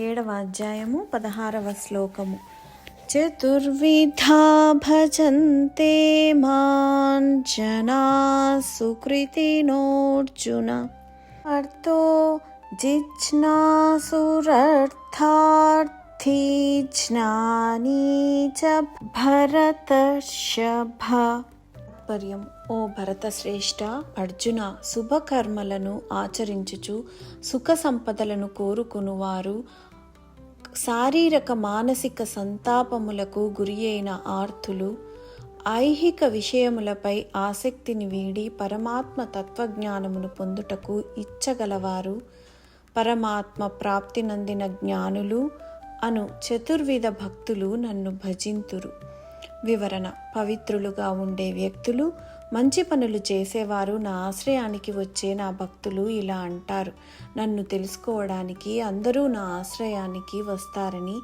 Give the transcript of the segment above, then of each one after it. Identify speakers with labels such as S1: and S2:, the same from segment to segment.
S1: 7వ అధ్యాయము 16వ శ్లోకము. చతుర్విధా భజంతే మాం జనా సుకృతినోర్జున అర్థో జిజ్ఞాసురర్థార్థీ జ్ఞానీ చ భరతర్షభ. తాత్పర్యం: ఓ భరత శ్రేష్ఠ, అర్జున, శుభకర్మలను ఆచరించుచు సుఖ సంపదలను కోరుకునువారు శారీరక మానసిక సంతాపములకు గురి అయిన ఆర్తులు, ఐహిక విషయములపై ఆసక్తిని వీడి పరమాత్మ తత్వజ్ఞానమును పొందుటకు ఇచ్చగలవారు, పరమాత్మ ప్రాప్తి నందిన జ్ఞానులు అను చతుర్విధ భక్తులు నన్ను భజింతురు. వివరణ: పవిత్రులుగా ఉండే వ్యక్తులు, మంచి పనులు చేసేవారు నా ఆశ్రయానికి వచ్చే నా భక్తులు ఇలా అంటారు: నన్ను తెలుసుకోవడానికి అందరూ నా ఆశ్రయానికి వస్తారని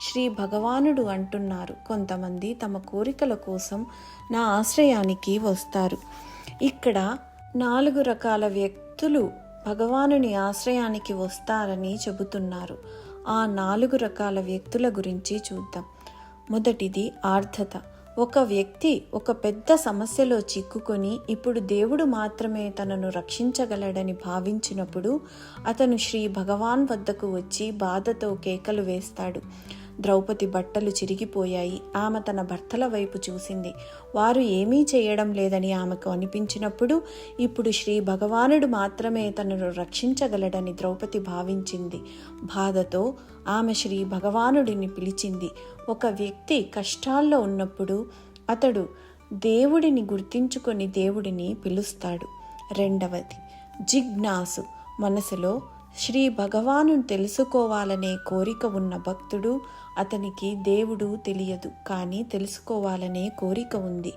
S1: శ్రీ భగవానుడు అంటున్నారు. కొంతమంది తమ కోరికల కోసం నా ఆశ్రయానికి వస్తారు. ఇక్కడ 4 రకాల వ్యక్తులు భగవానుని ఆశ్రయానికి వస్తారని చెబుతున్నారు. ఆ 4 రకాల వ్యక్తుల గురించి చూద్దాం. మొదటిది ఆర్ధత. ఒక వ్యక్తి ఒక పెద్ద సమస్యలో చిక్కుకొని ఇప్పుడు దేవుడు మాత్రమే తనను రక్షించగలడని భావించినప్పుడు అతను శ్రీ భగవాన్ వద్దకు వచ్చి బాధతో కేకలు వేస్తాడు. ద్రౌపది బట్టలు చిరిగిపోయాయి. ఆమె తన భర్తల వైపు చూసింది. వారు ఏమీ చేయడం లేదని ఆమెకు అనిపించినప్పుడు ఇప్పుడు శ్రీ భగవానుడు మాత్రమే తనను రక్షించగలడని ద్రౌపది భావించింది. బాధతో ఆమె శ్రీ భగవానుడిని పిలిచింది. ఒక వ్యక్తి కష్టాల్లో ఉన్నప్పుడు అతడు దేవుడిని గుర్తించుకొని దేవుడిని పిలుస్తాడు. రెండవది జిజ్ఞాసు. మనసులో శ్రీ భగవాను తెలుసుకోవాలనే కోరిక ఉన్న భక్తుడు. అతనికి దేవుడు తెలియదు, కానీ తెలుసుకోవాలనే కోరిక ఉంది.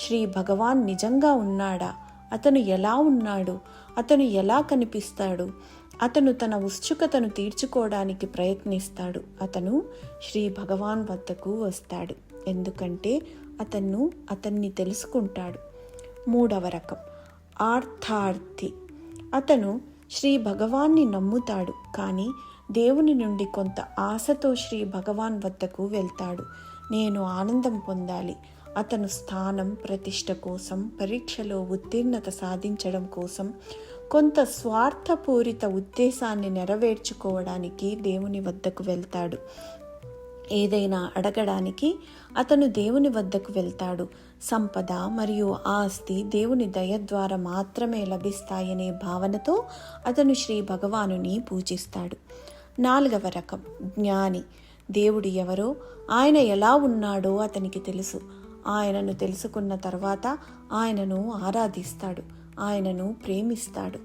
S1: శ్రీ భగవాన్ నిజంగా ఉన్నాడా? అతను ఎలా ఉన్నాడు? అతను ఎలా కనిపిస్తాడు? అతను తన ఉత్సుకతను తీర్చుకోవడానికి ప్రయత్నిస్తాడు. అతను శ్రీ భగవాన్ వద్దకు వస్తాడు, ఎందుకంటే అతన్ని తెలుసుకుంటాడు. 3వ రకం ఆర్థార్థి. అతను శ్రీ భగవాన్ని నమ్ముతాడు, కానీ దేవుని నుండి కొంత ఆశతో శ్రీ భగవాన్ వద్దకు వెళ్తాడు. నేను ఆనందం పొందాలి. అతను స్థానం, ప్రతిష్ట కోసం, పరీక్షలో ఉత్తీర్ణత సాధించడం కోసం, కొంత స్వార్థపూరిత ఉద్దేశాన్ని నెరవేర్చుకోవడానికి దేవుని వద్దకు వెళ్తాడు. ఏదైనా అడగడానికి అతను దేవుని వద్దకు వెళ్తాడు. సంపద మరియు ఆస్తి దేవుని దయ ద్వారా మాత్రమే లభిస్తాయనే భావనతో అతను శ్రీ భగవానుని పూజిస్తాడు. 4వ రకం జ్ఞాని. దేవుడు ఎవరో, ఆయన ఎలా ఉన్నాడో అతనికి తెలుసు. ఆయనను తెలుసుకున్న తర్వాత ఆయనను ఆరాధిస్తాడు, ఆయనను ప్రేమిస్తాడు,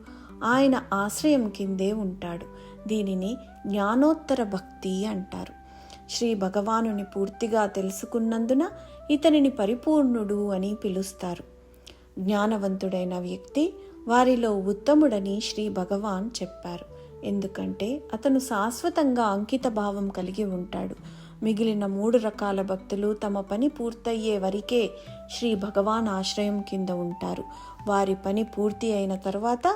S1: ఆయన ఆశ్రయం కిందే ఉంటాడు. దీనిని జ్ఞానోత్తర భక్తి అంటారు. శ్రీ భగవానుని పూర్తిగా తెలుసుకున్నందున ఇతనిని పరిపూర్ణుడు అని పిలుస్తారు. జ్ఞానవంతుడైన వ్యక్తి వారిలో ఉత్తముడని శ్రీ భగవాన్ చెప్పారు, ఎందుకంటే అతను శాశ్వతంగా అంకిత భావం కలిగి ఉంటాడు. మిగిలిన 3 రకాల భక్తులు తమ పని పూర్తయ్యే వరకే శ్రీ భగవాన్ ఆశ్రయం కింద ఉంటారు. వారి పని పూర్తి అయిన తర్వాత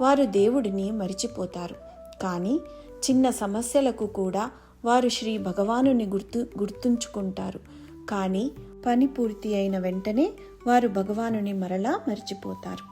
S1: వారు దేవుడిని మరిచిపోతారు. కానీ చిన్న సమస్యలకు కూడా వారు శ్రీ భగవానుని గుర్తుంచుకుంటారు. కానీ పని పూర్తి అయిన వెంటనే వారు భగవానుని మరలా మరిచిపోతారు.